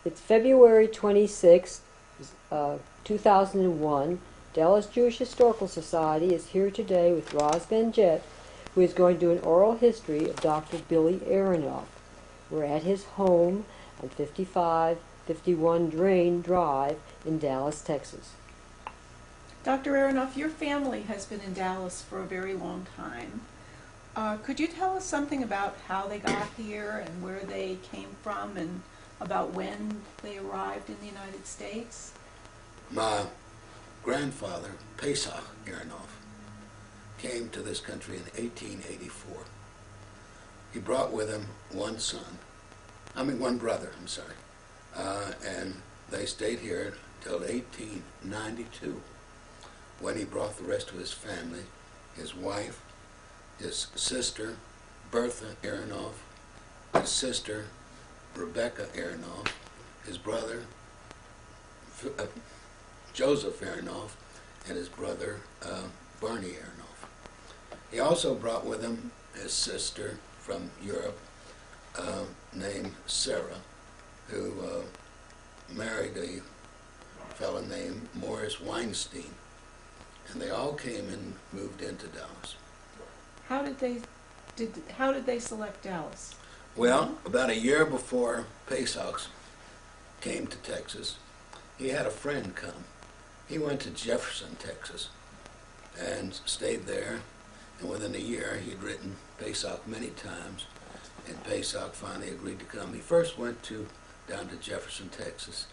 It's February 26th, 2001. Dallas Jewish Historical Society is here today with Benjet, who is going to do an oral history of Dr. Billie Aronoff. We're at his home on 5551 Drain Drive in Dallas, Texas. Dr. Aronoff, your family has been in Dallas for a very long time. Could you tell us something about how they got here and where they came from and about when they arrived in the United States? My grandfather, Pesach Aronoff, came to this country in 1884. He brought with him one brother, and they stayed here until 1892, when he brought the rest of his family, his wife, his sister, Bertha Aronoff, his sister, Rebecca Aronoff, his brother, Joseph Aronoff, and his brother, Barney Aronoff. He also brought with him his sister from Europe, named Sarah, who married a fellow named Morris Weinstein. And they all came and moved into Dallas. How did they select Dallas? Well, about a year before Pesach came to Texas, he had a friend come. He went to Jefferson, Texas, and stayed there. And within a year, he'd written Pesach many times, and Pesach finally agreed to come. He first went down to Jefferson, Texas,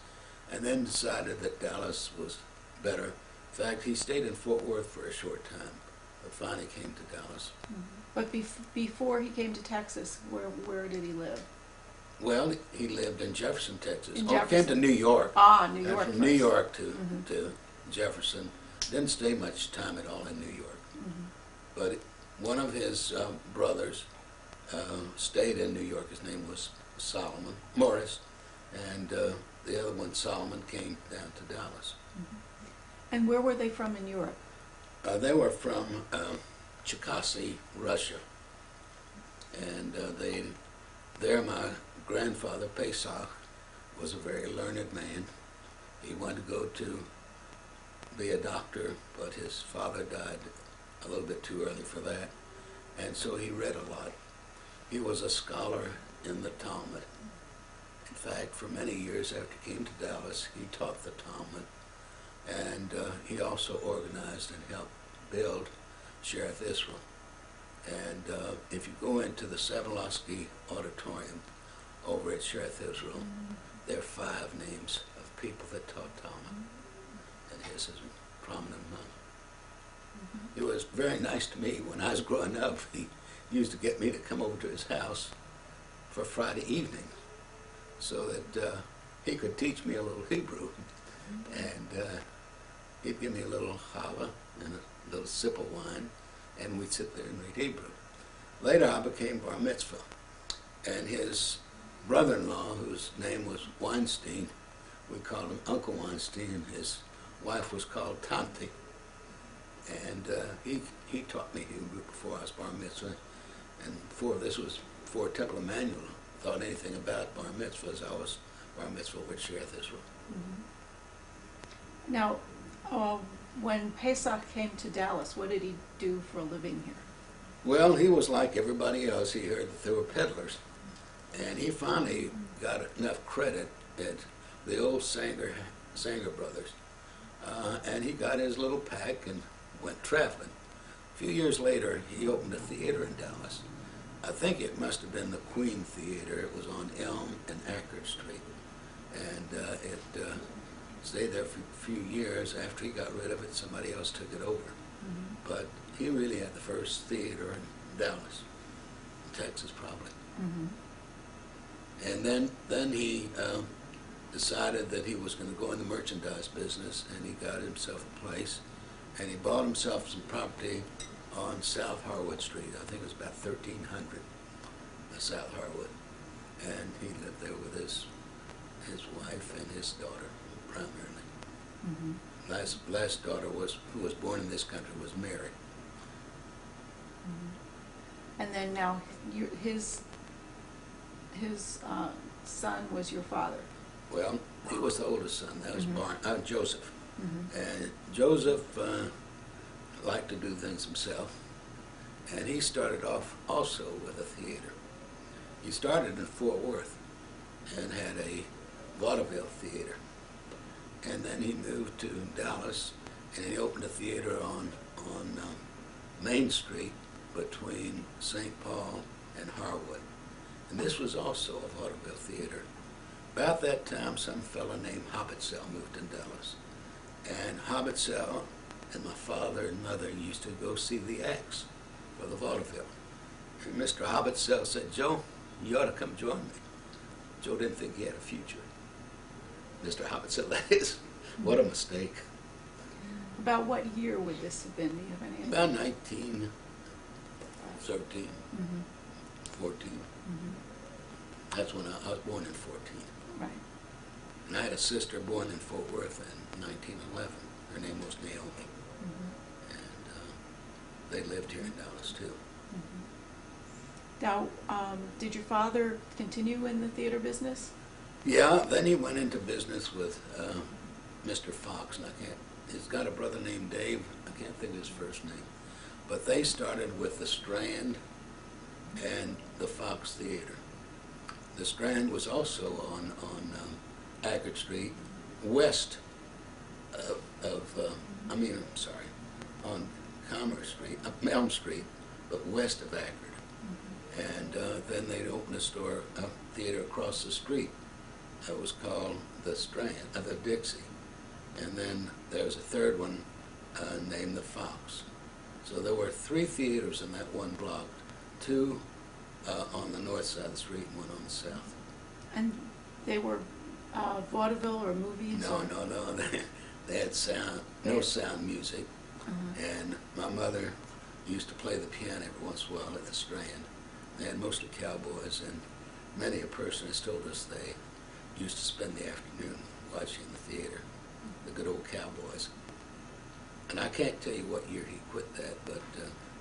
and then decided that Dallas was better. In fact, he stayed in Fort Worth for a short time, but finally came to Dallas. Mm-hmm. But before he came to Texas, where did he live? Well, he lived in Jefferson, Texas. In Jefferson. Came to New York. Ah, New York. From New York to Jefferson. Didn't stay much time at all in New York. Mm-hmm. But one of his brothers stayed in New York. His name was Morris, and the other one, Solomon, came down to Dallas. Mm-hmm. And where were they from in Europe? They were from Cherkasy, Russia. And there my grandfather, Pesach, was a very learned man. He wanted to go to be a doctor, but his father died a little bit too early for that. And so he read a lot. He was a scholar in the Talmud. In fact, for many years after he came to Dallas, he taught the Talmud. And he also organized and helped build Sheriff Israel. And if you go into the Savelovsky Auditorium over at Sheriff Israel, there are 5 names of people that taught Talmud, and his is prominent among. It was very nice to me when I was growing up. He used to get me to come over to his house for Friday evening so that he could teach me a little Hebrew. And he'd give me a little challah and a little sip of wine, and we'd sit there and read Hebrew. Later I became bar mitzvah, and his brother-in-law, whose name was Weinstein, we called him Uncle Weinstein. His wife was called Tante, and he taught me Hebrew before I was bar mitzvah, and before Temple Emmanuel thought anything about bar mitzvahs. I was bar mitzvah with Sheriff Israel. Mm-hmm. Now, when Pesach came to Dallas, what did he do for a living here? Well, he was like everybody else. He heard that there were peddlers, and he finally got enough credit at the old Sanger brothers, and he got his little pack and went traveling. A few years later, he opened a theater in Dallas. I think it must have been the Queen Theater. It was on Elm and Ackerd Street, and it stayed there for a few years. After he got rid of it, somebody else took it over. Mm-hmm. But he really had the first theater in Dallas, Texas probably. Mm-hmm. And then he decided that he was going to go in the merchandise business, and he got himself a place, and he bought himself some property on South Harwood Street. I think it was about 1300 South Harwood, and he lived there with his wife and his daughter primarily. Mm-hmm. Last daughter who was born in this country was Mary. Mm-hmm. And then now his son was your father. Well, he was the oldest son. That was Joseph. Mm-hmm. And Joseph liked to do things himself. And he started off also with a theater. He started in Fort Worth and had a vaudeville theater. And then he moved to Dallas and he opened a theater on Main Street between St. Paul and Harwood. And this was also a vaudeville theater. About that time, some fellow named Hobbitsell moved in Dallas. And Hobbitsell and my father and mother used to go see the acts for the vaudeville. And Mr. Hobbitsell said, "Joe, you ought to come join me." Joe didn't think he had a future. Mr. Hobbitsell, that is. What a mistake. About what year would this have been? Do you have any idea? About 1913, 14. Mm-hmm. That's when I was born in 14. Right. And I had a sister born in Fort Worth in 1911. Her name was Naomi. Mm-hmm. And they lived here in Dallas, too. Mm-hmm. Now, did your father continue in the theater business? Yeah, then he went into business with Mr. Fox, and he's got a brother named Dave. I can't think of his first name. But they started with the Strand and the Fox Theater. The Strand was also on Ackerd Street, west on Commerce Street, Elm Street, but west of Ackerd. Mm-hmm. And then they'd open a theater across the street. It was called the Strand, the Dixie. And then there was a third one named the Fox. So there were 3 theaters in that one block, 2 on the north side of the street and 1 on the south. And they were vaudeville or movies? No. They had sound, no sound music. And my mother used to play the piano every once in a while at the Strand. They had mostly cowboys, and many a person has told us they used to spend the afternoon watching the theater, the good old cowboys. And I can't tell you what year he quit that, but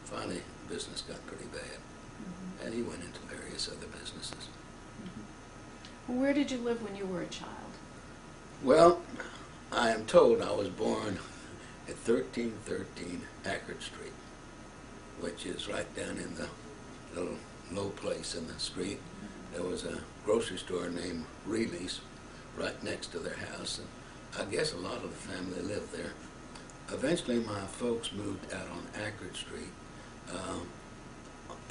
finally business got pretty bad. And he went into various other businesses. Well, where did you live when you were a child? Well, I am told I was born at 1313 Ackerd Street, which is right down in the little low place in the street. There was a grocery store named Reilly's right next to their house, and I guess a lot of the family lived there. Eventually my folks moved out on Ackerd Street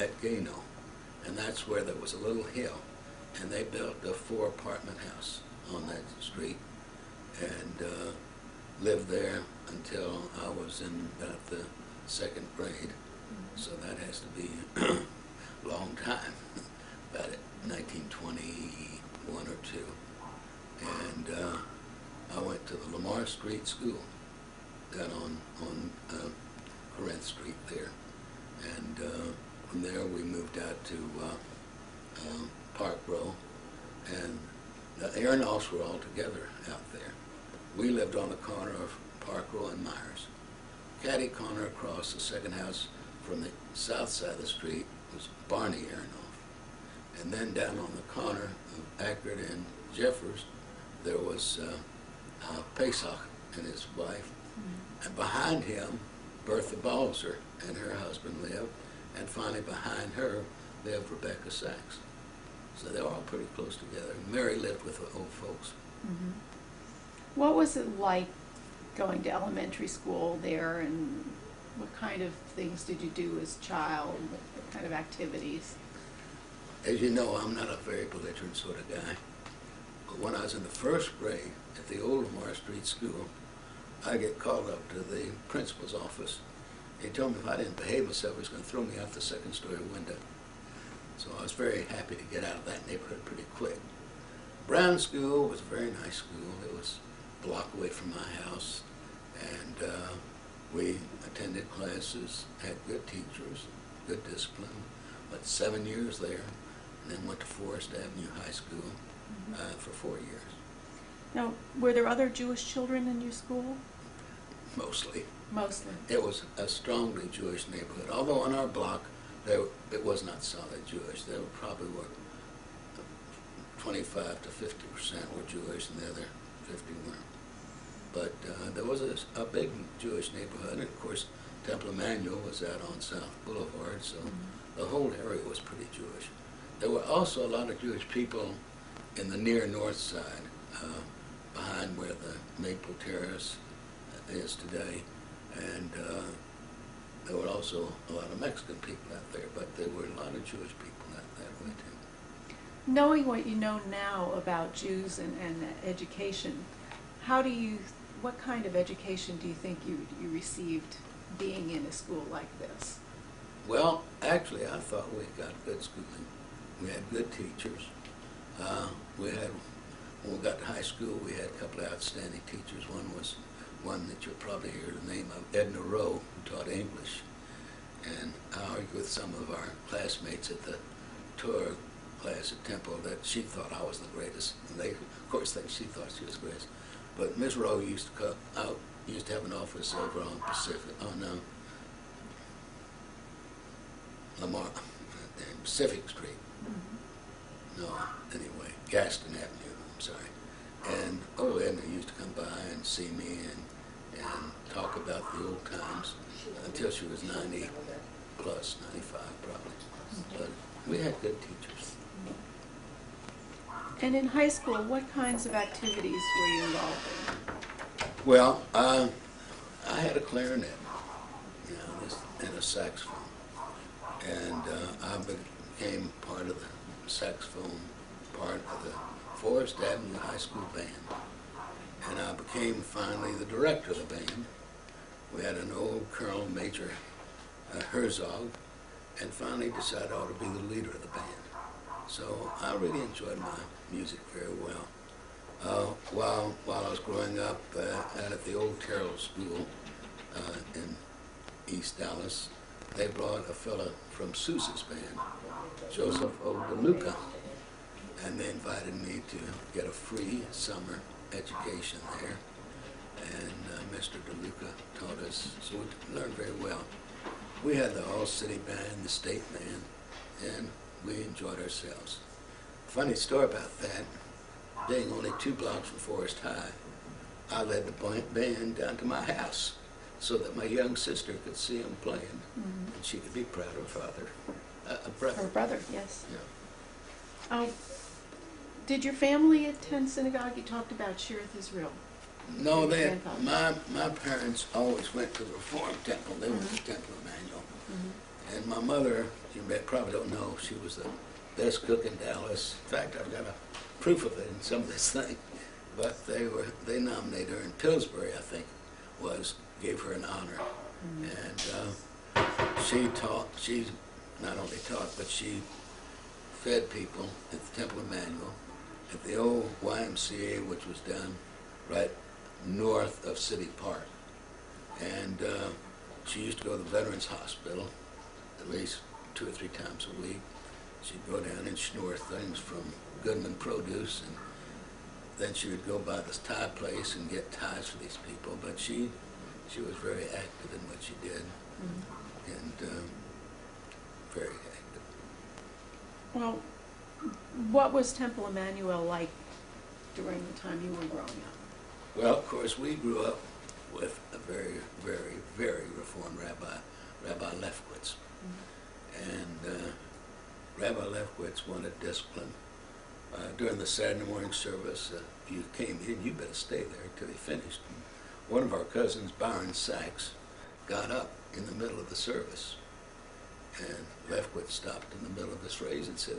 at Gano, and that's where there was a little hill, and they built a 4-apartment house on that street, and lived there until I was in about the 2nd grade. So that has to be a long time, about 1921 or 2. And I went to the Lamar Street School down on Corinth Street there. And from there we moved out to Park Row, and the Aronoffs were all together out there. We lived on the corner of Park Row and Myers. Catty corner across the second house from the south side of the street was Barney Aronoff. And then down on the corner of Ackerd and Jeffers, there was Pesach and his wife. And behind him, Bertha Balzer and her husband lived. And finally behind her lived Rebecca Sachs. So they were all pretty close together. Mary lived with the old folks. Mm-hmm. What was it like going to elementary school there, and what kind of things did you do as a child? What kind of activities? As you know, I'm not a very belligerent sort of guy. But when I was in the 1st grade at the old Lamar Street School, I get called up to the principal's office. He told me if I didn't behave myself, he was going to throw me out the 2nd story window. So I was very happy to get out of that neighborhood pretty quick. Brown School was a very nice school. It was a block away from my house, and we attended classes, had good teachers, good discipline. But 7 years there, and then went to Forest Avenue High School for 4 years. Now, were there other Jewish children in your school? Mostly. Mostly. It was a strongly Jewish neighborhood, although on our block it was not solid Jewish. There probably were 25 to 50% were Jewish, and the other 50 weren't. But there was a big Jewish neighborhood, and of course, Temple Emmanuel was out on South Boulevard, so the whole area was pretty Jewish. There were also a lot of Jewish people in the near north side, behind where the Maple Terrace is today, and there were also a lot of Mexican people out there, but there were a lot of Jewish people out that way too. Knowing what you know now about Jews and education, what kind of education do you think you received being in a school like this? Well, actually, I thought we got good schooling. We had good teachers. When we got to high school, we had a couple of outstanding teachers. One was one that you'll probably hear the name of, Edna Rowe, who taught English. And I argued with some of our classmates at the Torah class at Temple that she thought I was the greatest. And they, of course, she thought she was the greatest. But Miss Rowe used to have an office over on Pacific Street. No, anyway, Gaston Avenue, I'm sorry. And Edna used to come by and see me and talk about the old times until she was 90 plus, 95 probably. But we had good teachers. And in high school, what kinds of activities were you involved in? Well, I had a clarinet, and a saxophone. And I became part of the saxophone part of the Forest Avenue High School Band. And I became finally the director of the band. We had an old Colonel Major Herzog, and finally decided I ought to be the leader of the band. So I really enjoyed my music very well. While I was growing up out at the old Terrell School in East Dallas, they brought a fella from Sousa's band, Joseph O. DeLuca, and they invited me to get a free summer education there. And Mr. DeLuca taught us, so we learned very well. We had the all-city band, the state band, and we enjoyed ourselves. Funny story about that, being only 2 blocks from Forest High, I led the band down to my house so that my young sister could see them playing, and she could be proud of her father. Her brother, yes. Yeah. Did your family attend synagogue? You talked about Shirith Israel. No, my parents always went to the Reform Temple. They went to Temple Emmanuel. And my mother, you probably don't know, she was the best cook in Dallas. In fact, I've got a proof of it in some of this thing. But they nominated her in Pillsbury, I think, gave her an honor. And she not only taught, but she fed people at the Temple Emmanuel, at the old YMCA, which was down right north of City Park. And she used to go to the Veterans Hospital at least 2 or 3 times a week. She'd go down and snore things from Goodman Produce, and then she would go by this tie place and get ties for these people. But she was very active in what she did, and very active. Well, what was Temple Emmanuel like during the time you were growing up? Well, of course, we grew up with a very, very, very Reformed rabbi, Rabbi Lefkowitz. And Rabbi Lefkowitz wanted discipline. During the Saturday morning service, if you came in, you better stay there until he finished. And one of our cousins, Byron Sachs, got up in the middle of the service. And Lefkowitz stopped in the middle of his phrase and said,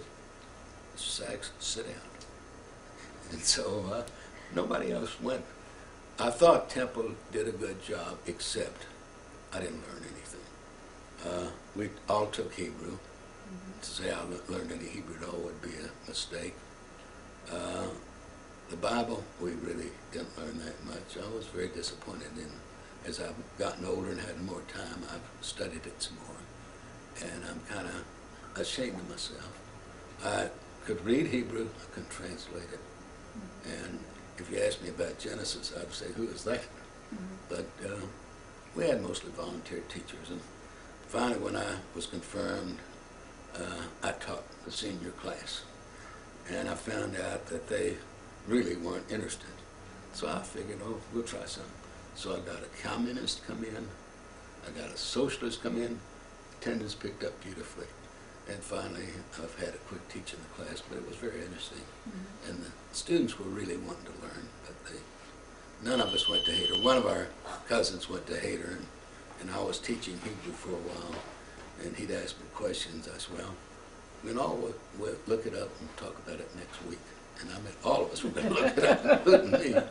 "Mr. Sachs, sit down." And so nobody else went. I thought Temple did a good job, except I didn't learn anything. We all took Hebrew. To say I learned any Hebrew at all would be a mistake. The Bible, we really didn't learn that much. I was very disappointed in. As I've gotten older and had more time, I've studied it some more. And I'm kind of ashamed of myself. I could read Hebrew, I couldn't translate it. And if you asked me about Genesis, I'd say, "Who is that?" But we had mostly volunteer teachers. And finally, when I was confirmed, I taught the senior class. And I found out that they really weren't interested. So I figured, oh, we'll try something. So I got a communist come in, I got a socialist come in, attendance picked up beautifully. And finally, I've had to quit teaching the class, but it was very interesting. Mm-hmm. And the students were really wanting to learn, but none of us went to Hader. One of our cousins went to Hader, and I was teaching Hebrew for a while, and he'd ask me questions. I said, well, we'll look it up and talk about it next week. And I meant all of us were going to look it up, including me.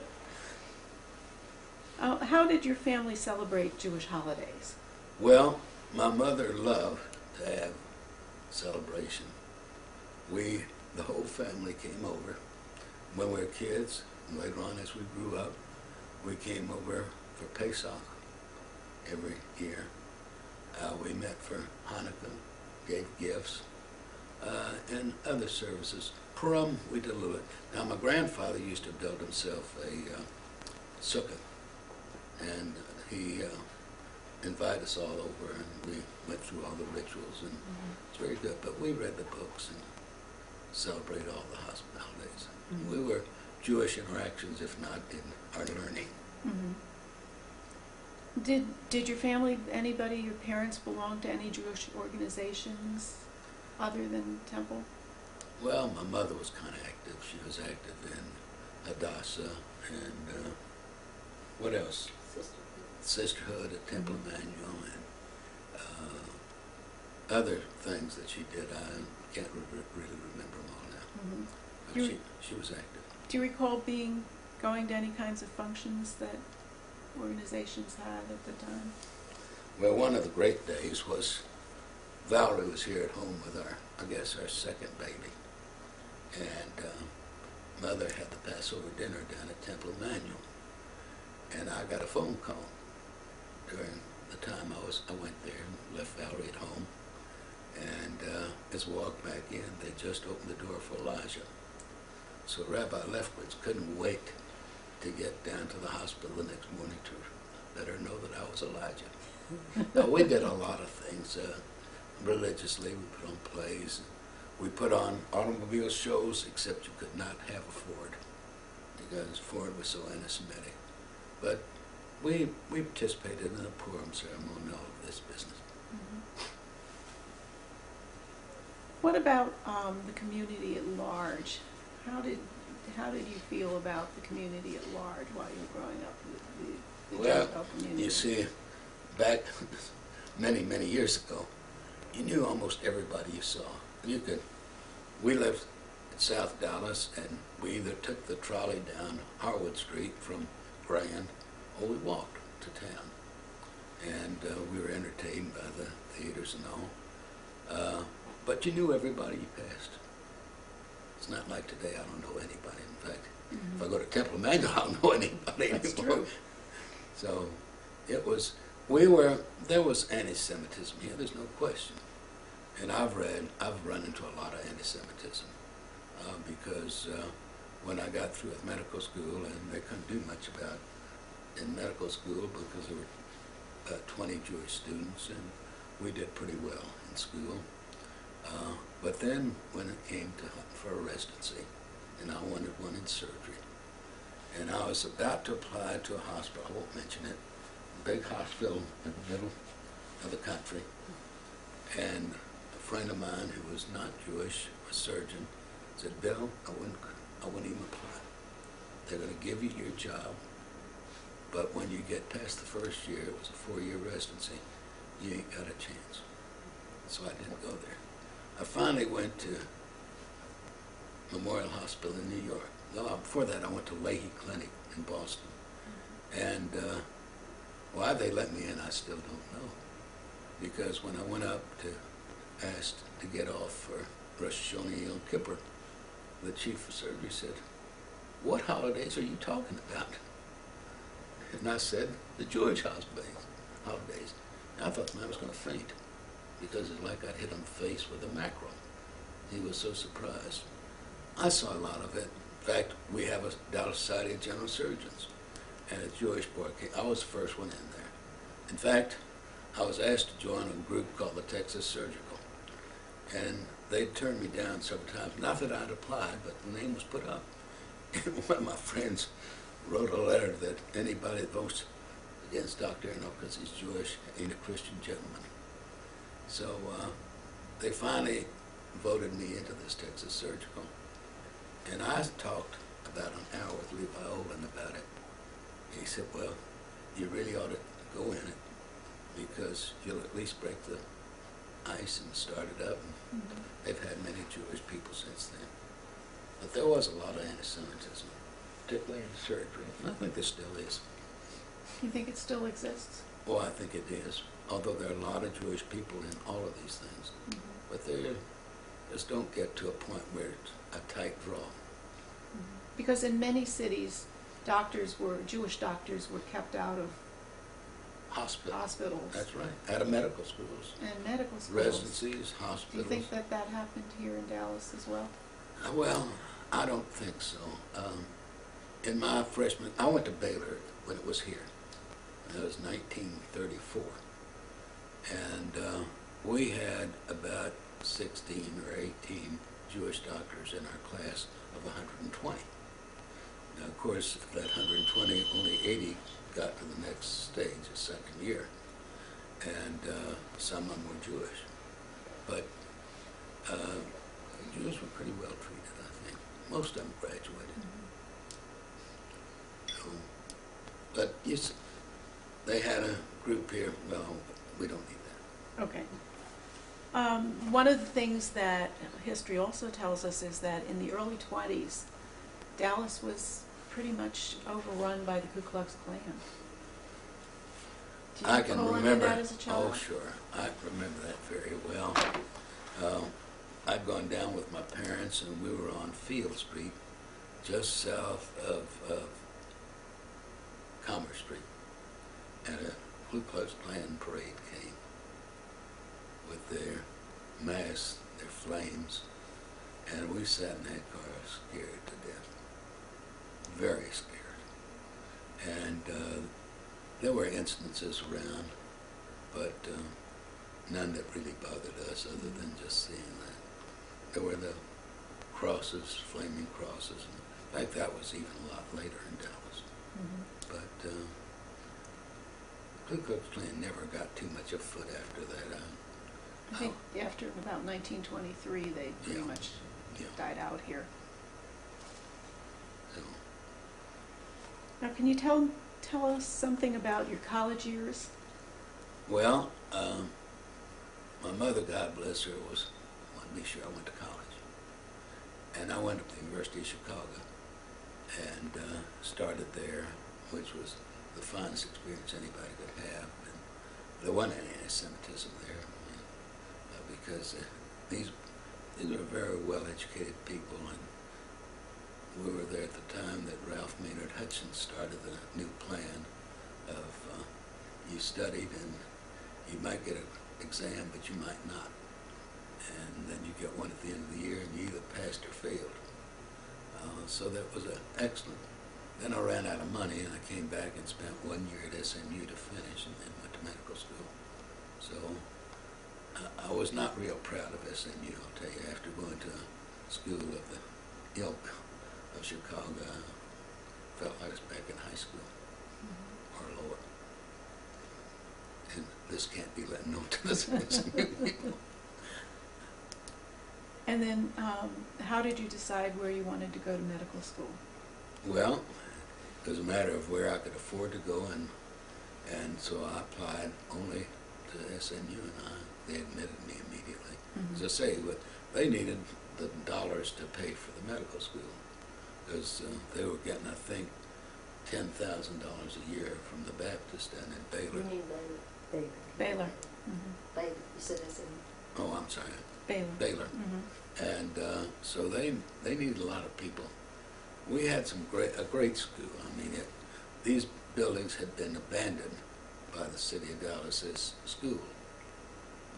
How did your family celebrate Jewish holidays? Well, my mother loved to have celebration. The whole family came over when we were kids, and later on as we grew up. We came over for Pesach every year. We met for Hanukkah, gave gifts, and other services. Purim, we did a little bit. Now, my grandfather used to build himself a sukkah, and he invited us all over, and we went through all the rituals, and it's very good. But we read the books and celebrated all the holidays. We were Jewish interactions, if not in our learning. Did your family, anybody, your parents, belong to any Jewish organizations other than Temple? Well, my mother was kind of active. She was active in Hadassah and what else? Sisterhood at Temple Emmanuel, and other things that she did. I can't really remember them all now. But she was active. Do you recall going to any kinds of functions that organizations had at the time? Well, one of the great days was Valerie was here at home with our second baby. And Mother had the Passover dinner down at Temple Emmanuel. And I got a phone call during the time I went there and left Valerie at home. And as we walked back in, they just opened the door for Elijah. So Rabbi Lefkowitz couldn't wait to get down to the hospital the next morning to let her know that I was Elijah. Now, we did a lot of things religiously. We put on plays. We put on automobile shows, except you could not have a Ford because Ford was so anti-Semitic. But we participated in the Purim ceremony and all of this business. What about the community at large? How did you feel about the community at large while you were growing up? The Gentile community? You see, back many years ago, you knew almost everybody you saw. We lived in South Dallas, and we either took the trolley down Harwood Street from Grand, or we walked to town. And we were entertained by the theaters and all. But you knew everybody you passed. It's not like today, I don't know anybody. In fact, if I go to Temple Emmanuel, I don't know anybody That's anymore. True. So it was, there was anti-Semitism here, there's no question. And I've run into a lot of anti-Semitism because when I got through with medical school, and they couldn't do much about in medical school because there were 20 Jewish students, and we did pretty well in school. But then when it came for a residency, and I wanted one in surgery, and I was about to apply to a hospital, I won't mention it, a big hospital in the middle of the country, and a friend of mine who was not Jewish, a surgeon, said, Bill, I wouldn't even apply. They're going to give you your job, but when you get past the first year, it was a 4-year residency, you ain't got a chance. So I didn't go there. I finally went to Memorial Hospital in New York. Well, before that, I went to Leahy Clinic in Boston. And why they let me in, I still don't know. Because when I went up to ask to get off for Rosh Hashanah Yom Kippur, the chief of surgery said, what holidays are you talking about? And I said, the Jewish holidays. And I thought the man was going to faint, because it's like I'd hit him in the face with a mackerel. He was so surprised. I saw a lot of it. In fact, we have a Dallas Society of General Surgeons, and a Jewish boy came. I was the first one in there. In fact, I was asked to join a group called the Texas Surgical, and they'd turned me down several times. Not that I'd applied, but the name was put up. And one of my friends wrote a letter that anybody that votes against Dr. Aronoff because he's Jewish ain't a Christian gentleman. So they finally voted me into this Texas Surgical. And I talked about an hour with Levi Olin about it. He said, well, you really ought to go in it because you'll at least break the ice and start it up. And they've had many Jewish people since then. But there was a lot of anti-Semitism, particularly in surgery. And I think there still is. You think it still exists? Well, I think it is. Although there are a lot of Jewish people in all of these things. But they just don't get to a point where it's a tight draw. Because in many cities, Jewish doctors were kept out of hospitals. That's right. Out of medical schools. And medical schools. Residencies, hospitals. Do you think that that happened here in Dallas as well? Well, I don't think so. In my freshman, I went to Baylor when it was here. That was 1934. And we had about 16 or 18 Jewish doctors in our class of 120. Now, of course, of that 120, only 80 got to the next stage, the second year. And some of them were Jewish. But Jews were pretty well treated, I think. Most of them graduated. So, but yes, they had a group here. Well, we don't need that. Okay. One of the things that history also tells us is that in the early 20s, Dallas was pretty much overrun by the Ku Klux Klan. Do you I can recall any of remember. that as a child? Oh, sure. I remember that very well. I'd gone down with my parents, and we were on Field Street, just south of Commerce Street, and a Ku Klux Klan parade came with their masks, their flames, and we sat in that car scared to death, very scared. And there were instances around, but none that really bothered us other than just seeing that. There were the crosses, flaming crosses. In fact, that was even a lot later in Dallas. But Ku Klux Klan never got too much afoot after that. I think after about 1923, they pretty much died out here. So, Now, can you tell us something about your college years? well, my mother, God bless her, wanted me sure I went to college. And I went to the University of Chicago and started there, which was the finest experience anybody could have. And there wasn't any anti-Semitism there, because these were very well-educated people, and we were there at the time that Ralph Maynard Hutchins started the new plan of you studied and you might get an exam, but you might not. And then you get one at the end of the year, and you either passed or failed. So that was excellent. Then I ran out of money, and I came back and spent 1 year at SMU to finish, and then went to medical school. So I was not real proud of SMU, I'll tell you. After going to a school of the ilk of Chicago, I felt like I was back in high school, or lower. And this can't be let known to the SMU people. And then, how did you decide where you wanted to go to medical school? Well, it was a matter of where I could afford to go, and so I applied only to SMU, and they admitted me immediately. As I say, they needed the dollars to pay for the medical school, because they were getting, I think, $10,000 a year from the Baptist down in Baylor. You mean Baylor. Baylor. Baylor. You said SMU. Oh, I'm sorry. Baylor. And so they needed a lot of people. We had a great school. I mean, these buildings had been abandoned by the city of Dallas as school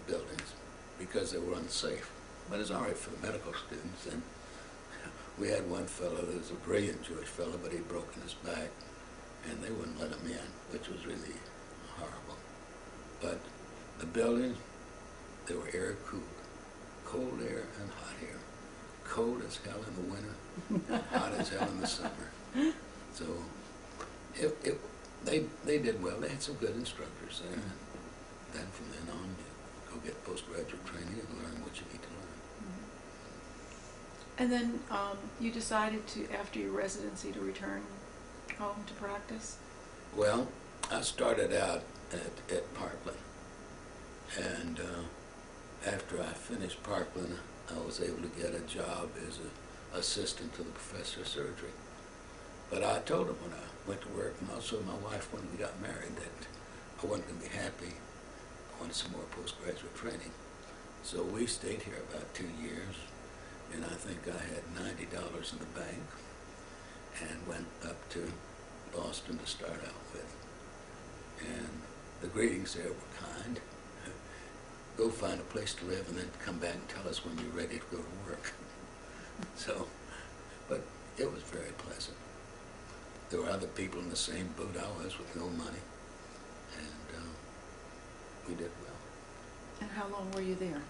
buildings because they were unsafe. But it's all right for the medical students. And we had one fellow that was a brilliant Jewish fellow, but he'd broken his back, and they wouldn't let him in, which was really horrible. But the buildings, they were air-cooled, cold air and as hell in the winter, hot as hell in the summer. So they did well. They had some good instructors there. And then from then on, you go get postgraduate training and learn what you need to learn. And then you decided to, after your residency, to return home to practice? Well, I started out at Parkland, and after I finished Parkland, I was able to get a job as an assistant to the professor of surgery. But I told him when I went to work, and also my wife when we got married, that I wasn't going to be happy. I wanted some more postgraduate training. So we stayed here about 2 years, and I think I had $90 in the bank, and went up to Boston to start out with. And the greetings there were kind. Go find a place to live and then come back and tell us when you're ready to go to work. So, but it was very pleasant. There were other people in the same boat I was with no money, and we did well. And how long were you there?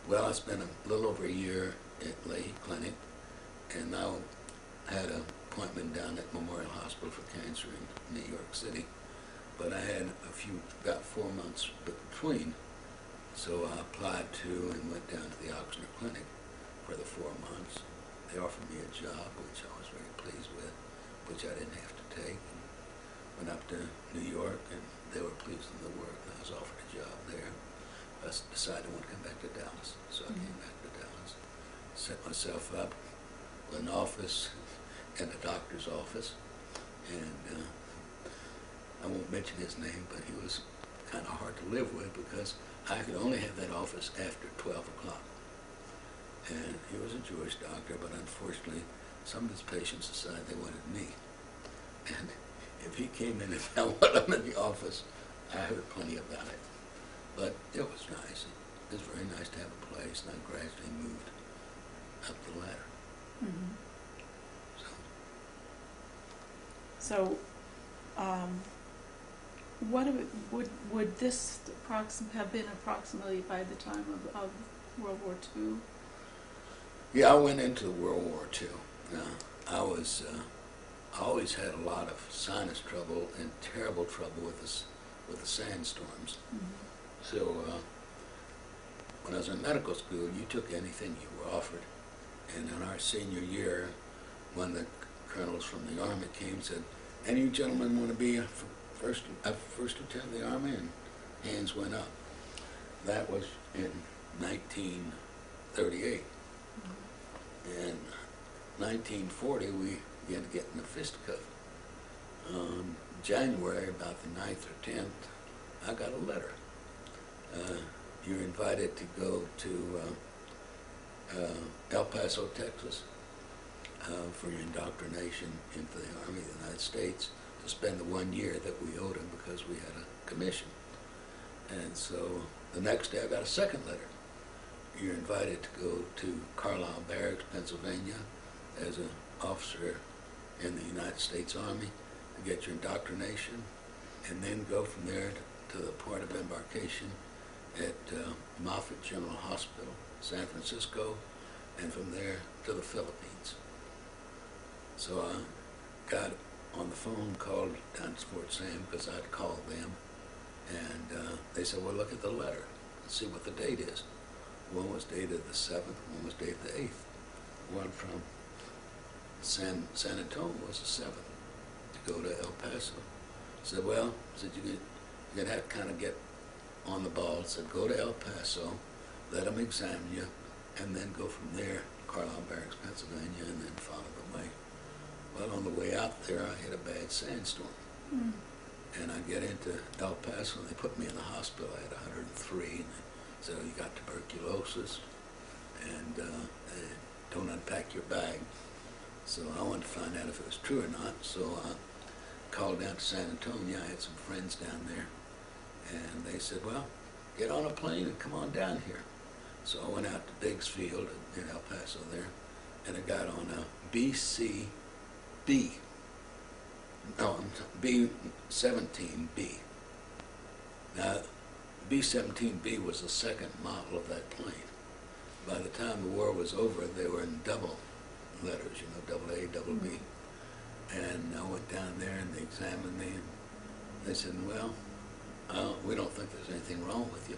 Well, I spent a little over a year at Leahy Clinic, and now had an appointment down at Memorial Hospital for Cancer in New York City. But I had about 4 months between, so I applied to and went down to the Oxnard Clinic for the 4 months. They offered me a job, which I was very pleased with, which I didn't have to take. And went up to New York, and they were pleased with the work. I was offered a job there. I decided I want to come back to Dallas, so I came back to Dallas. Set myself up with an office in a doctor's office, and I won't mention his name, but he was kind of hard to live with because I could only have that office after 12 o'clock. And he was a Jewish doctor, but unfortunately, some of his patients decided they wanted me. And if he came in and found one of them in the office, I heard plenty about it. But it was nice. It was very nice to have a place, and I gradually moved up the ladder. Mm-hmm. So, would this have been approximately by the time of World War II? Yeah, I went into World War II. I always had a lot of sinus trouble and terrible trouble with the sandstorms. Mm-hmm. So when I was in medical school, you took anything you were offered. And in our senior year, one of the colonels from the Army came and said, "Any of you gentlemen want to be a first lieutenant of the Army?" And hands went up. That was in 1938. Mm-hmm. In 1940, we began to get in a fisticuff. January, about the 9th or 10th, I got a letter. You're invited to go to El Paso, Texas, for your indoctrination into the Army of the United States to spend the 1 year that we owed him because we had a commission. And so the next day I got a second letter. You're invited to go to Carlisle Barracks, Pennsylvania, as an officer in the United States Army to get your indoctrination, and then go from there to the port of embarkation at Moffett General Hospital, San Francisco, and from there to the Philippines. So I got on the phone, called down to Fort Sam because I'd called them, and they said, "Well, look at the letter and see what the date is." One was dated the 7th, one was dated the 8th. One from San Antonio was the 7th to go to El Paso. I said, "Well," I said, you're going to have to kind of get on the ball." I said, "Go to El Paso, let them examine you, and then go from there to Carlisle Barracks, Pennsylvania, and then follow the way." Well, on the way out there, I hit a bad sandstorm. Mm. And I get into El Paso, and they put me in the hospital. I had 103, and they said, "Oh, you got tuberculosis, and don't unpack your bag." So I wanted to find out if it was true or not. So I called down to San Antonio. I had some friends down there, and they said, "Well, get on a plane and come on down here." So I went out to Biggs Field in El Paso there, and I got on a B-17B. Now, B-17B was the second model of that plane. By the time the war was over, they were in double letters, you know, double A, double B. And I went down there and they examined me and they said, well, we don't think there's anything wrong with you.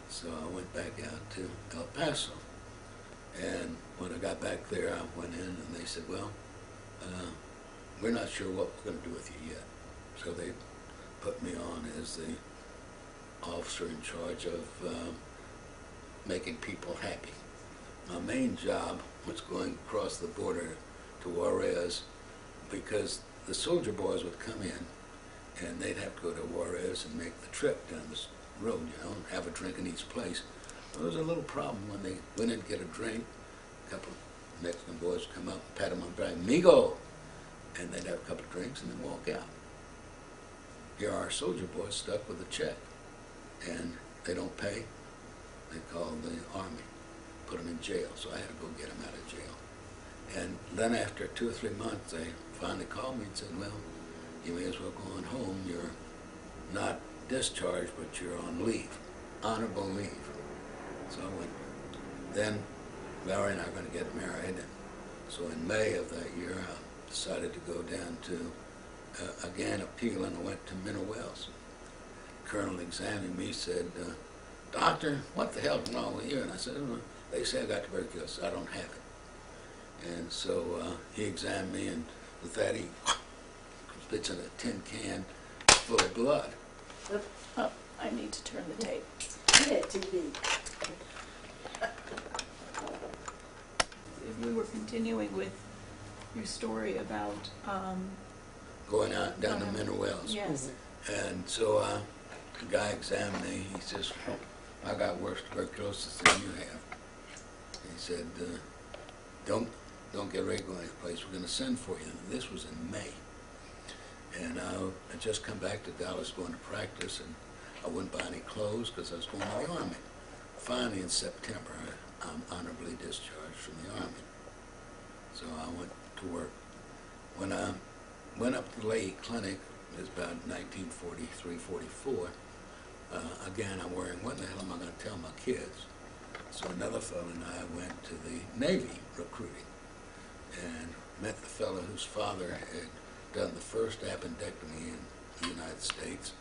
So I went back out to El Paso. And when I got back there, I went in and they said, well, we're not sure what we're going to do with you yet. So they put me on as the officer in charge of making people happy. My main job was going across the border to Juarez, because the soldier boys would come in and they'd have to go to Juarez and make the trip down this road, you know, and have a drink in each place. There was a little problem when they went in to get a drink. A couple of Mexican boys would come up, pat them on the back, "Migo!" And they'd have a couple of drinks and then walk out. Here are our soldier boys stuck with a check, and they don't pay. They call the army, put them in jail. So I had to go get them out of jail. And then after 2 or 3 months, they finally called me and said, well, you may as well go on home. You're not discharged, but you're on leave, honorable leave. So I went. Then Valerie and I are going to get married. And so in May of that year, I decided to go down to, again, appeal, and I went to Emmanuel's. The colonel examining me said, doctor, what the hell's wrong with you? And I said, well, they say I got tuberculosis. I don't have it. And so he examined me, and with that he spits in a tin can full of blood. Oh, I need to turn the tape. Yeah, TV. If we were continuing with your story about Going out down to Emmanuel's. yes. And so the guy examined me. He says, I got worse tuberculosis than you have. He said, don't get ready to go anyplace. We're going to send for you. And this was in May. And I just come back to Dallas going to practice, and I wouldn't buy any clothes because I was going to the Army. Finally, in September, I'm honorably discharged from the Army. So I went to work. When I went up to the Lay Clinic, it was about 1943, 44, again, I'm worrying, what the hell am I going to tell my kids? So another fellow and I went to the Navy recruiting and met the fellow whose father had done the first appendectomy in the United States.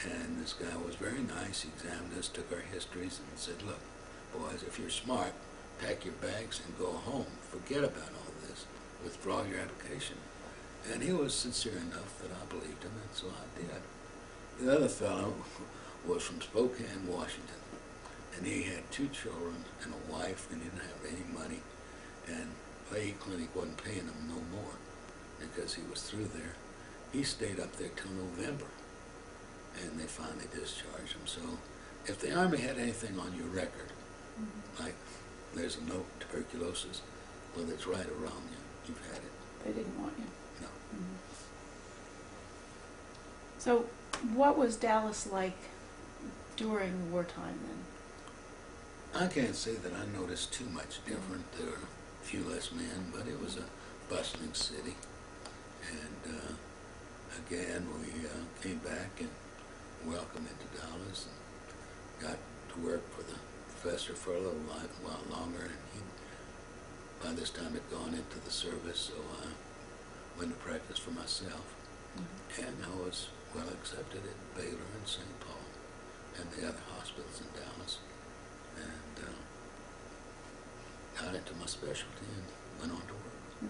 And this guy was very nice. He examined us, took our histories, and said, look, boys, if you're smart, pack your bags and go home. Forget about all this. Withdraw your application. And he was sincere enough that I believed him, and so I did. The other fellow was from Spokane, Washington, and he had 2 children and a wife, and he didn't have any money, and Lay Clinic wasn't paying him no more because he was through there. He stayed up there till November, and they finally discharged him. So if the Army had anything on your record, like there's a note, tuberculosis, well, it's right around you. You've had it. They didn't want you. No. So what was Dallas like during wartime then? I can't say that I noticed too much different. There were a few less men, but it was a bustling city. And again, we came back and welcomed into Dallas and got to work for the professor for a little while longer. And he, by this time, had gone into the service, so I went to practice for myself. And I was well accepted at Baylor and St. Paul and the other hospitals in Dallas. And got into my specialty and went on to work.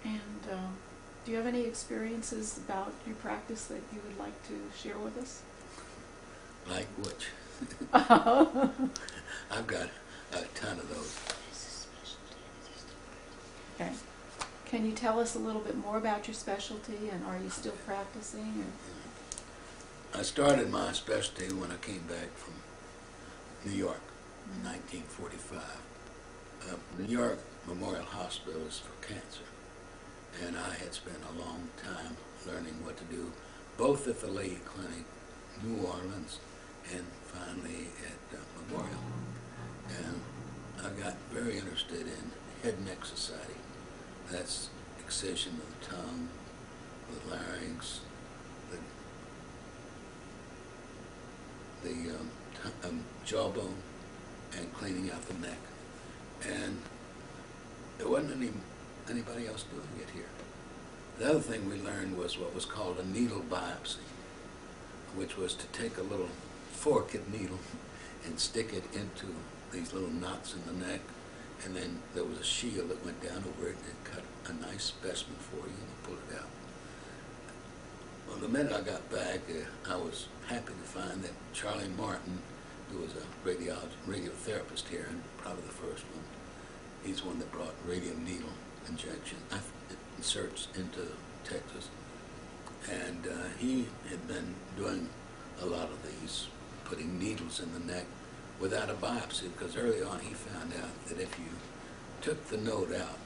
And do you have any experiences about your practice that you would like to share with us? Like which? I've got a ton of those. Okay. Can you tell us a little bit more about your specialty, and are you still practicing? Or? I started my specialty when I came back from New York in 1945. New York Memorial Hospital is for cancer, and I had spent a long time learning what to do, both at the Lay Clinic, New Orleans, and finally at Memorial. And I got very interested in head and neck society. That's excision of the tongue, the larynx, the jawbone, and cleaning out the neck. And there wasn't anybody else doing it here. The other thing we learned was what was called a needle biopsy, which was to take a little forked needle and stick it into these little knots in the neck, and then there was a shield that went down over it and it cut a nice specimen for you and you pull it out. Well, the minute I got back, I was happy to find that Charlie Martin, who was a radiotherapist here, and probably the first one, he's one that brought radium needle inserts into Texas. And he had been doing a lot of these, putting needles in the neck without a biopsy, because early on he found out that if you took the node out,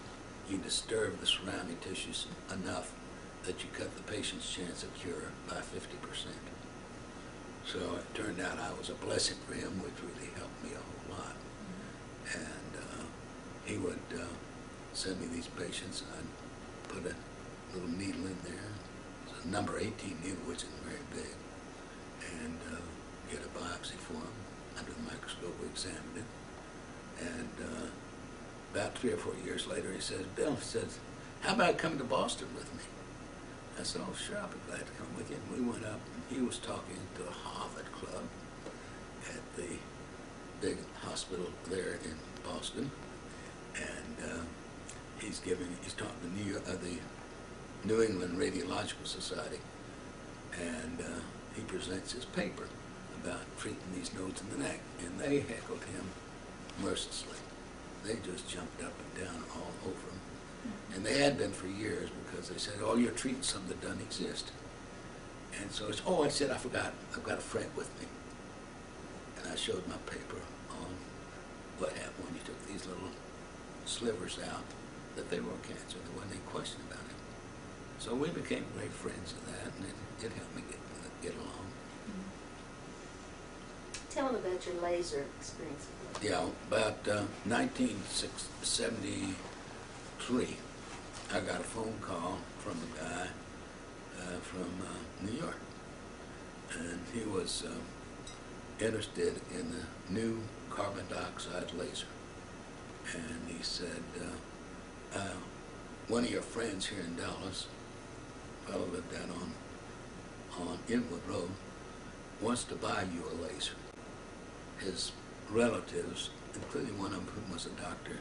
you disturbed the surrounding tissues enough that you cut the patient's chance of cure by 50%. So it turned out I was a blessing for him, which really helped me a whole lot. And he would send me these patients, and I'd put a little needle in there. It's a number 18 needle, which is very big, and get a biopsy for him. Under the microscope, we examined it. And about 3 or 4 years later, he says, Bill, he says, how about coming to Boston with me? I said, oh, sure, I'll be glad to come with you. And we went up, and he was talking to the Harvard Club at the big hospital there in Boston. And he's talking to the New England Radiological Society. And he presents his paper about treating these nodes in the neck. And they heckled him mercilessly. They just jumped up and down all over him. And they had been for years, because they said, oh, you're treating something that doesn't exist. And so it's, oh, I said, I forgot, I've got a friend with me. And I showed my paper on what happened when you took these little slivers out, that they were cancer. There wasn't any question about it. So we became great friends of that, and it helped me get along. Tell them about your laser experience. Yeah, about 1973, I got a phone call from a guy from New York, and he was interested in the new carbon dioxide laser. And he said, one of your friends here in Dallas, a fellow lived down on Inwood Road, wants to buy you a laser. His relatives, including one of them who was a doctor,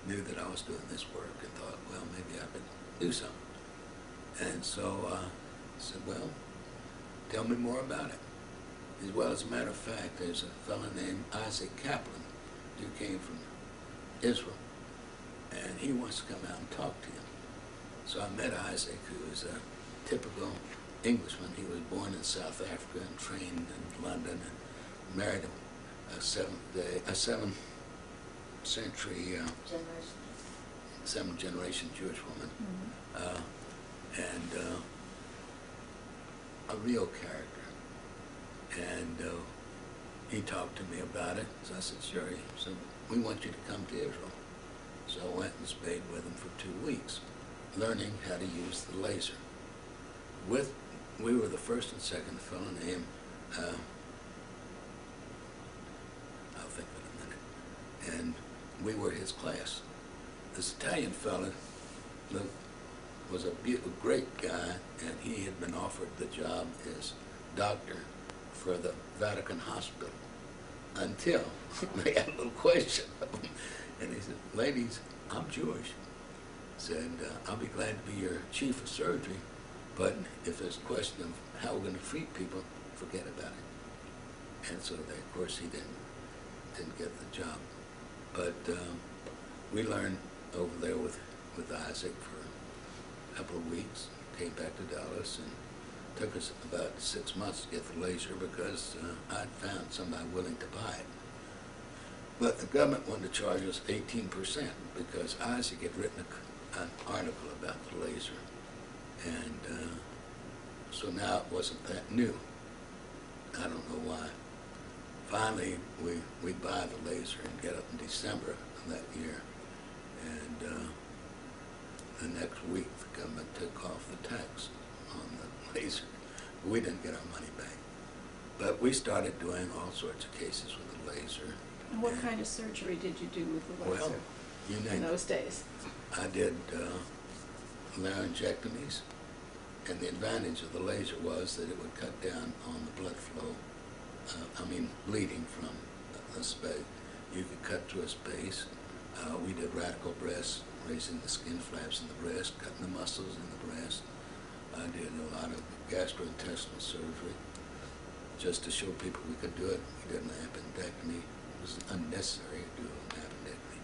knew that I was doing this work and thought, well, maybe I could do something. And so I said, well, tell me more about it. He said, well, as a matter of fact, there's a fellow named Isaac Kaplan who came from Israel, and he wants to come out and talk to you. So I met Isaac, who is a typical Englishman. He was born in South Africa and trained in London and married a 7th century, 7th generation Jewish woman, and a real character. And he talked to me about it, so I said, sure. So we want you to come to Israel. So I went and stayed with him for 2 weeks, learning how to use the laser. We were the first and second fellow named, I'll think of it in a minute, and we were his class. This Italian fellow was a great guy, and he had been offered the job as doctor for the Vatican Hospital until they had a little question of him. And he said, ladies, I'm Jewish. Said, I'll be glad to be your chief of surgery, but if there's a question of how we're going to treat people, forget about it. And so, of course, he didn't get the job. But we learned over there with Isaac for a couple of weeks, came back to Dallas, and took us about 6 months to get the laser because I'd found somebody willing to buy it. But the government wanted to charge us 18% because Isaac had written an article about the laser. And so now it wasn't that new. I don't know why. Finally, we buy the laser and get it in December of that year. And the next week, the government took off the tax on the laser. We didn't get our money back. But we started doing all sorts of cases with the laser. And what kind of surgery did you do with the laser? Well, You in name it. those days. I did laryngectomies, and the advantage of the laser was that it would cut down on the blood flow. Bleeding from a space. You could cut through a space. We did radical breasts, raising the skin flaps in the breast, cutting the muscles in the breast. I did a lot of gastrointestinal surgery just to show people we could do it. We did an appendectomy. It was unnecessary to do an appendectomy.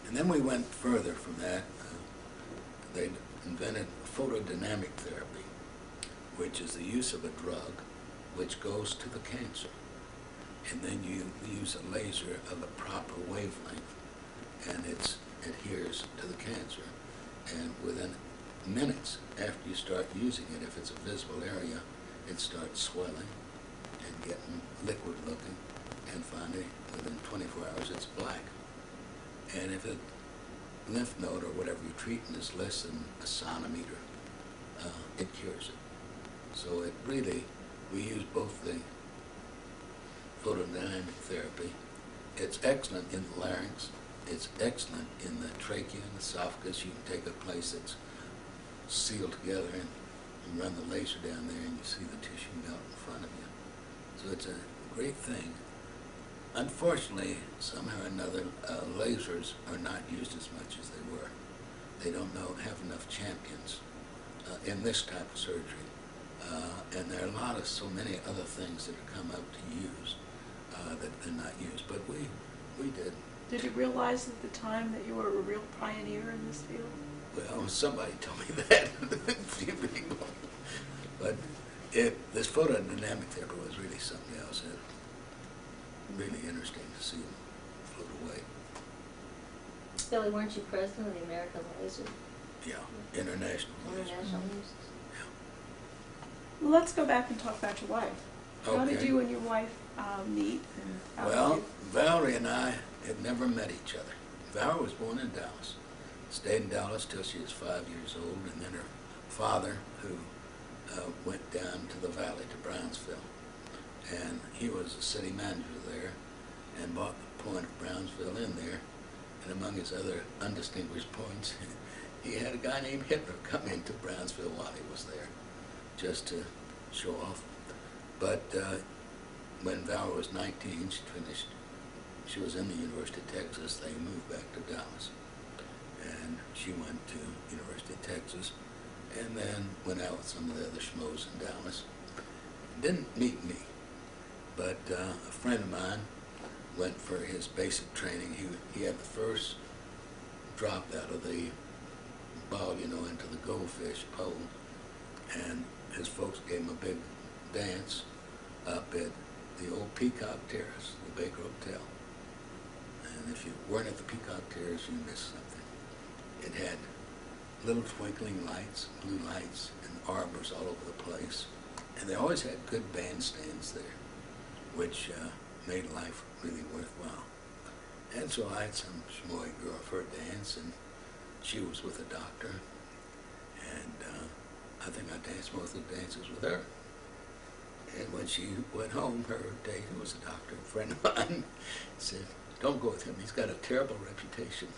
And then we went further from that. They invented photodynamic therapy, which is the use of a drug which goes to the cancer. And then you use a laser of a proper wavelength, and it adheres to the cancer. And within minutes after you start using it, if it's a visible area, it starts swelling and getting liquid looking, and finally within 24 hours it's black. And if a lymph node or whatever you're treating is less than a centimeter, it cures it. So it really, we use both the photodynamic therapy. It's excellent in the larynx. It's excellent in the trachea and esophagus. You can take a place that's sealed together and run the laser down there, and you see the tissue melt in front of you. So it's a great thing. Unfortunately, somehow or another, lasers are not used as much as they were. They don't have enough champions in this type of surgery. And there are so many other things that have come up to use that they're not used. But we did. Did you realize at the time that you were a real pioneer in this field? Well, somebody told me that, a few people. But this photodynamic therapy was really something else. It was really interesting to see them float away. Billy, weren't you president of the American Laser? Yeah, international. International News? Well, let's go back and talk about your wife. How did Okay. you and your wife meet? And how did Well, you- Valerie and I had never met each other. Valerie was born in Dallas, stayed in Dallas till she was 5 years old, and then her father, who went down to the valley to Brownsville, and he was a city manager there, and bought the point of Brownsville in there, and among his other undistinguished points, he had a guy named Hitler come into Brownsville while he was there, just to show off. But when Valerie was 19, she was in the University of Texas. They moved back to Dallas, and she went to University of Texas, and then went out with some of the other schmoes in Dallas. Didn't meet me, but a friend of mine went for his basic training. He had the first drop out of the ball, into the goldfish pole, and his folks gave him a big dance up at the old Peacock Terrace, the Baker Hotel. And if you weren't at the Peacock Terrace, you missed something. It had little twinkling lights, blue lights, and arbors all over the place. And they always had good bandstands there, which made life really worthwhile. And so I had some schmoy girl for a dance, and she was with a doctor. And I think I danced most of the dances with her. And when she went home, her date, who was a doctor, a friend of mine, said, "Don't go with him, he's got a terrible reputation."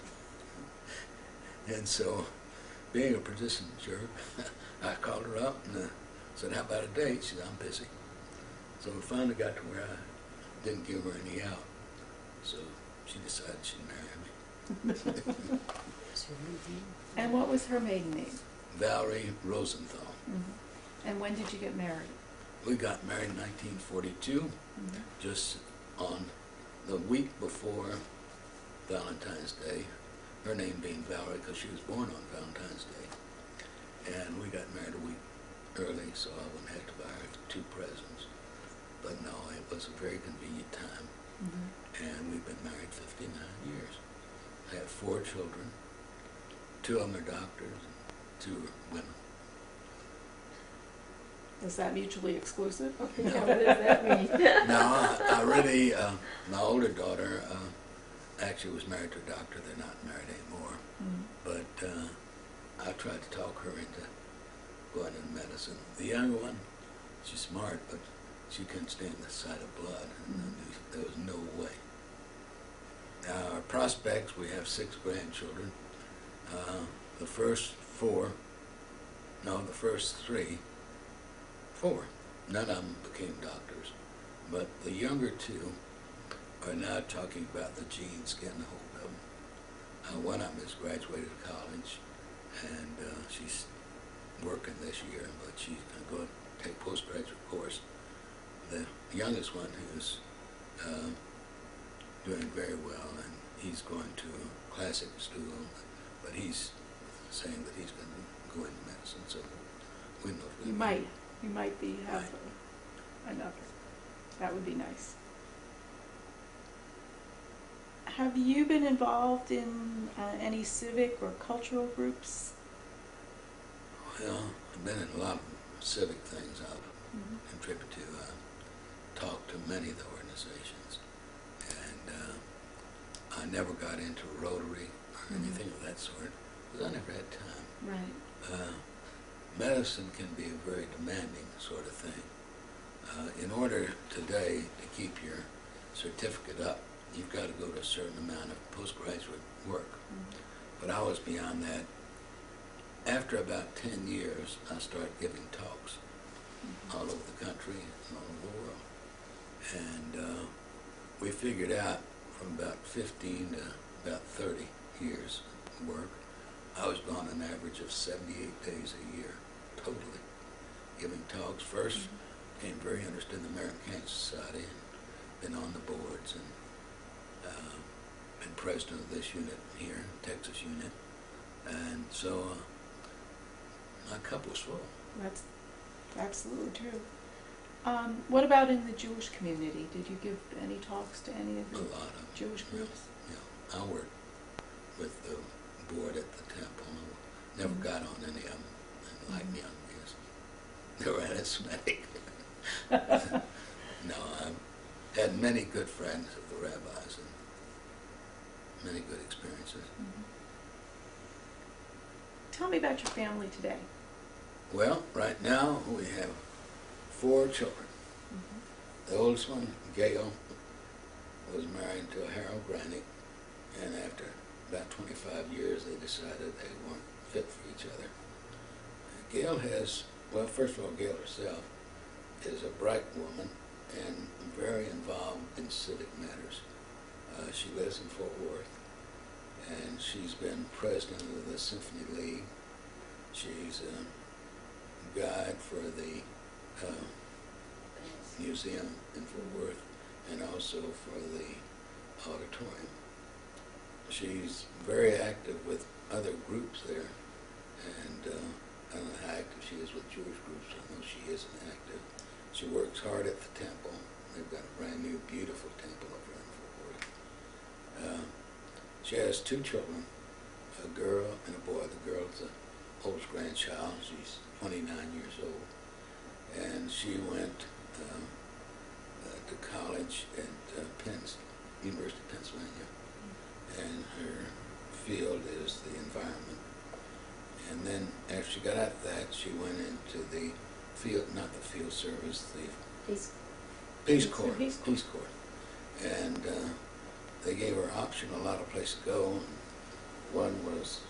And so, being a persistent jerk, I called her up and said, "How about a date?" She said, "I'm busy." So we finally got to where I didn't give her any out. So she decided she'd marry me. And what was her maiden name? Valerie Rosenthal. Mm-hmm. And when did you get married? We got married in 1942, just on the week before Valentine's Day, her name being Valerie because she was born on Valentine's Day. And we got married a week early, so I wouldn't have to buy her 2 presents. But no, it was a very convenient time. And we've been married 59 years. I have 4 children. 2 of them are doctors, and 2 are women. Is that mutually exclusive? Yeah, what does that mean? No, I really, my older daughter actually was married to a doctor. They're not married anymore. But I tried to talk her into going into medicine. The younger one, she's smart, but she couldn't stand the sight of blood. And there was no way. Now, our prospects, we have 6 grandchildren. The first 4, none of them became doctors, but the younger 2 are now talking about the genes getting a hold of them. One of them has graduated college, and she's working this year, but she's going to take postgraduate course. The youngest one who's doing very well, and he's going to classic school, but he's saying that he's going to go into medicine, so we know. You might be have another. That would be nice. Have you been involved in any civic or cultural groups? Well, I've been in a lot of civic things. I've contributed to, talked to many of the organizations, and I never got into Rotary or anything of that sort, because I never had time. Right. Medicine can be a very demanding sort of thing. In order today to keep your certificate up, you've got to go to a certain amount of postgraduate work. But I was beyond that. After about 10 years, I started giving talks all over the country and all over the world. And we figured out from about 15 to about 30 years of work, I was gone an average of 78 days a year, totally, giving talks. First, became very interested in the American Cancer Society, and been on the boards, and been president of this unit here, Texas unit, and so my cup was full. That's absolutely true. What about in the Jewish community? Did you give any talks to any of the A lot of Jewish groups? Yeah, I worked with the board at the temple. I never got on any of them, and liked me on this. They were anti-Semitic. No, I had many good friends of the rabbis and many good experiences. Tell me about your family today. Well, right now we have 4 children. The oldest one, Gail, was married to a Harold Granick, and after about 25 years they decided they weren't fit for each other. Gail has, well, first of all, Gail herself is a bright woman and very involved in civic matters. She lives in Fort Worth, and she's been president of the Symphony League. She's a guide for the museum in Fort Worth, and also for the auditorium. She's very active with other groups there, and I don't know how active she is with Jewish groups. I know she isn't active. She works hard at the temple. They've got a brand new, beautiful temple over in Fort Worth. She has 2 children, a girl and a boy. The girl's the oldest grandchild. She's 29 years old, and she went to college at University of Pennsylvania, and her field is the environment. And then after she got out of that, she went into the field, not the field service, the Peace Corps. Peace Corps. And they gave her option a lot of places to go. One was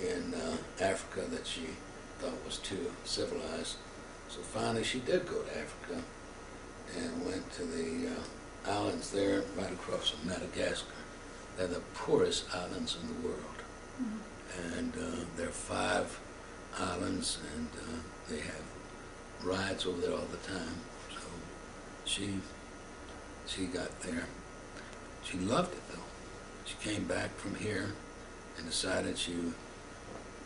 in Africa that she thought was too civilized. So finally she did go to Africa and went to the islands there right across from Madagascar. They're the poorest islands in the world. And there are 5 islands, and they have rides over there all the time. So she got there. She loved it, though. She came back from here and decided she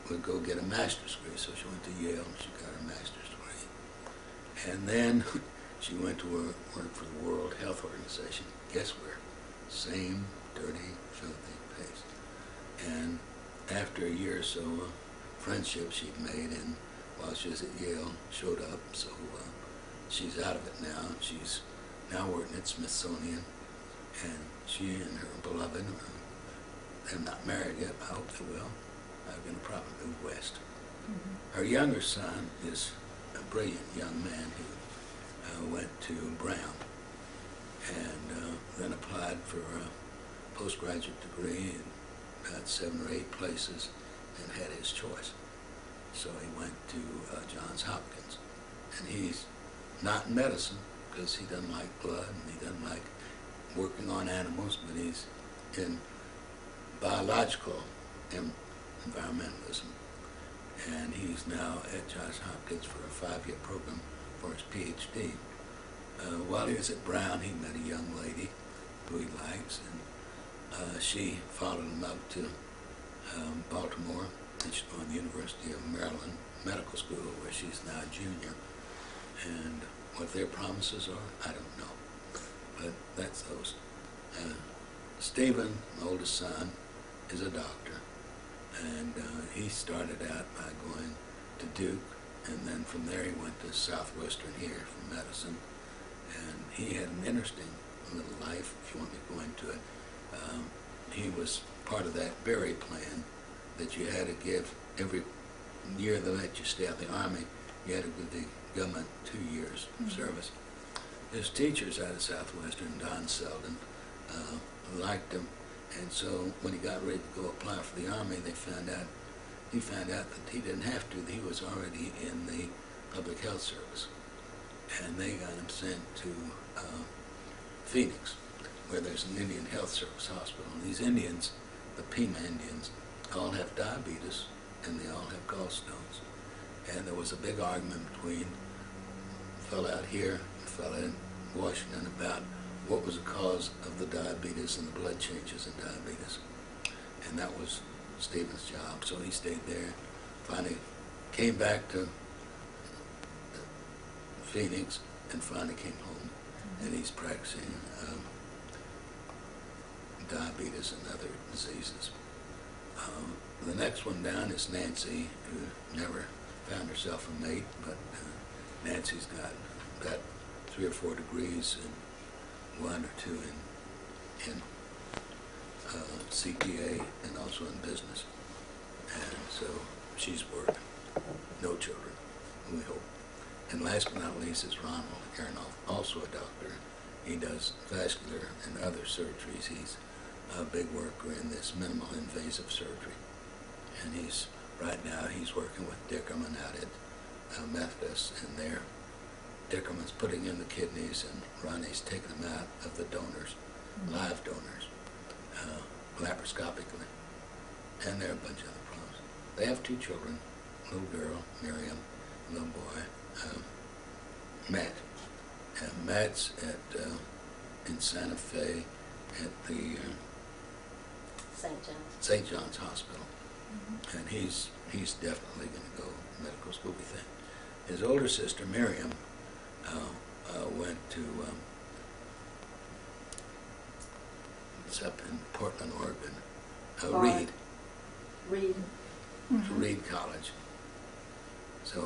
would go get a master's degree. So she went to Yale and she got her master's degree. And then she went to work for the World Health Organization. Guess where? Same dirty, filthy place. And after a year or so, friendship she'd made, and while she was at Yale, showed up. So she's out of it now. She's now working at Smithsonian, and she and her beloved, they're not married yet. I hope they will. Are going to probably move west. Her younger son is a brilliant young man who went to Brown and then applied for postgraduate degree in about 7 or 8 places and had his choice. So he went to Johns Hopkins. And he's not in medicine because he doesn't like blood and he doesn't like working on animals, but he's in biological environmentalism. And he's now at Johns Hopkins for a 5-year program for his PhD. While he was at Brown, he met a young lady who he likes, and she followed him up to Baltimore, and she's going to the University of Maryland Medical School, where she's now a junior. And what their promises are, I don't know. But that's those. Stephen, my oldest son, is a doctor, and he started out by going to Duke, and then from there he went to Southwestern here for medicine. And he had an interesting little life, if you want me to go into it. He was part of that Berry plan that you had to give every year they let you stay out of the Army, you had to give the government 2 years of service. His teachers out of Southwestern, Don Selden, liked him, and so when he got ready to go apply for the Army, he found out that he didn't have to, that he was already in the public health service. And they got him sent to Phoenix, where there's an Indian Health Service hospital. And these Indians, the Pima Indians, all have diabetes and they all have gallstones. And there was a big argument between a fellow out here and a fellow in Washington about what was the cause of the diabetes and the blood changes in diabetes. And that was Stephen's job. So he stayed there, finally came back to Phoenix, and finally came home, and he's practicing diabetes and other diseases. The next one down is Nancy, who never found herself a mate, but Nancy's got 3 or 4 degrees and 1 or 2 in CPA and also in business. And so she's worked. No children, we hope. And last but not least is Ronald Aronoff, also a doctor. He does vascular and other surgeries. He's a big worker in this minimal invasive surgery. And right now he's working with Dickerman out at Methodist, and Dickerman's putting in the kidneys and Ronnie's taking them out of the donors, live donors, laparoscopically. And there are a bunch of other problems. They have 2 children, a little girl, Miriam, a little boy, Matt. Matt's in Santa Fe at the St. John's Hospital. And he's definitely going to go to medical school, we think. His older sister, Miriam, went to, it's up in Portland, Oregon, Reed. To Reed College. So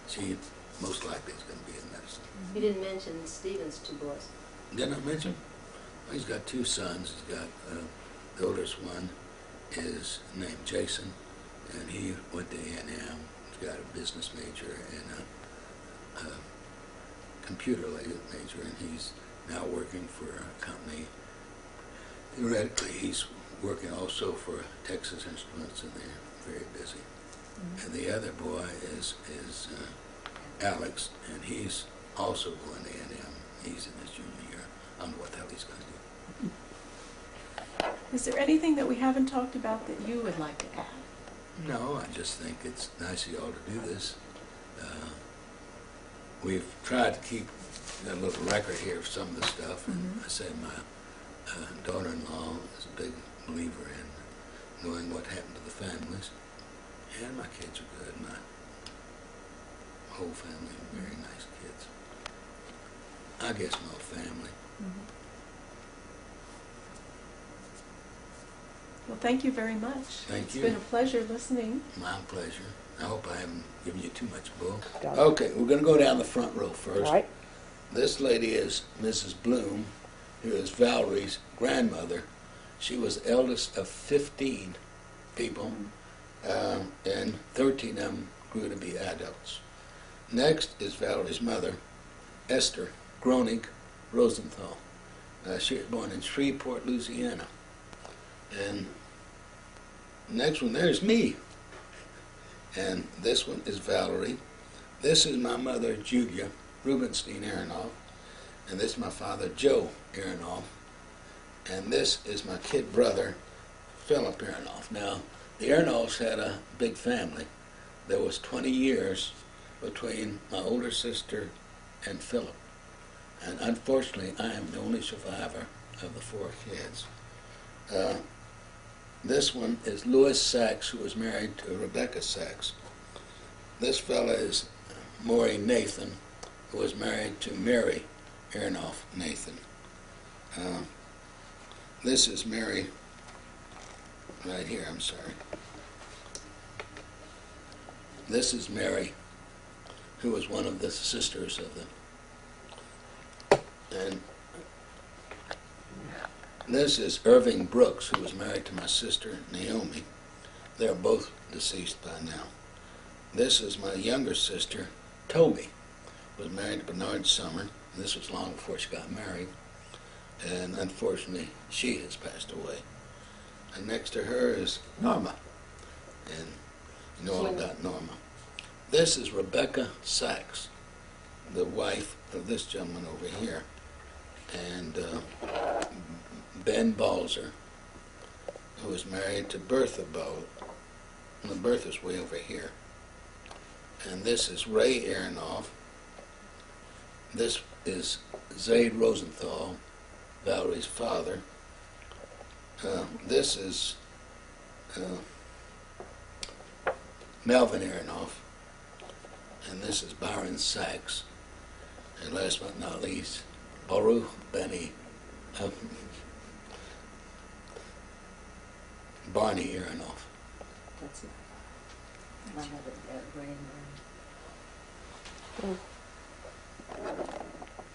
she most likely is going to be in medicine. You didn't mention Stephen's 2 boys. Didn't I mention? Well, he's got 2 sons. He's got, the oldest one is named Jason, and he went to A&M. He's got a business major and a computer major, and he's now working for a company. Theoretically, he's working also for Texas Instruments, and they're very busy. And the other boy is Alex, and he's also going to A&M. He's in his junior year. I don't know what the hell he's going to do. Is there anything that we haven't talked about that you would like to add? No, I just think it's nice of y'all to do this. We've tried to keep a little record here of some of the stuff, and I say my daughter-in-law is a big believer in knowing what happened to the families, and my kids are good. My whole family are very nice kids. I guess my whole family. Well, thank you very much. Thank you. It's been a pleasure listening. My pleasure. I hope I haven't given you too much bull. Got it. Okay, we're going to go down the front row first. All right. This lady is Mrs. Bloom, who is Valerie's grandmother. She was the eldest of 15 people, and 13 of them grew to be adults. Next is Valerie's mother, Esther Groening Rosenthal, She was born in Shreveport, Louisiana. And next one there's me. And this one is Valerie. This is my mother, Julia Rubenstein Aronoff. And this is my father, Joe Aronoff. And this is my kid brother, Philip Aronoff. Now, the Aronoffs had a big family. There was 20 years between my older sister and Philip. And unfortunately, I am the only survivor of the 4 kids. This one is Louis Sachs, who was married to Rebecca Sachs. This fella is Maury Nathan, who was married to Mary Aronoff Nathan. This is Mary, right here, I'm sorry. This is Mary, who was one of the sisters of the, and this is Irving Brooks, who was married to my sister, Naomi. They're both deceased by now. This is my younger sister, Toby, was married to Bernard Summer. This was long before she got married. And unfortunately, she has passed away. And next to her is Norma. And you know all about Norma. This is Rebecca Sachs, the wife of this gentleman over here. And Ben Balzer, who was married to Bertha Bow. And Bertha's way over here. And this is Ray Aronoff. This is Zaid Rosenthal, Valerie's father. This is Melvin Aronoff. And this is Byron Sachs. And last but not least, Baruch Benny, Barney Aronoff. That's my mother, Ray and Mary.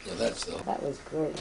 So that's the That was great.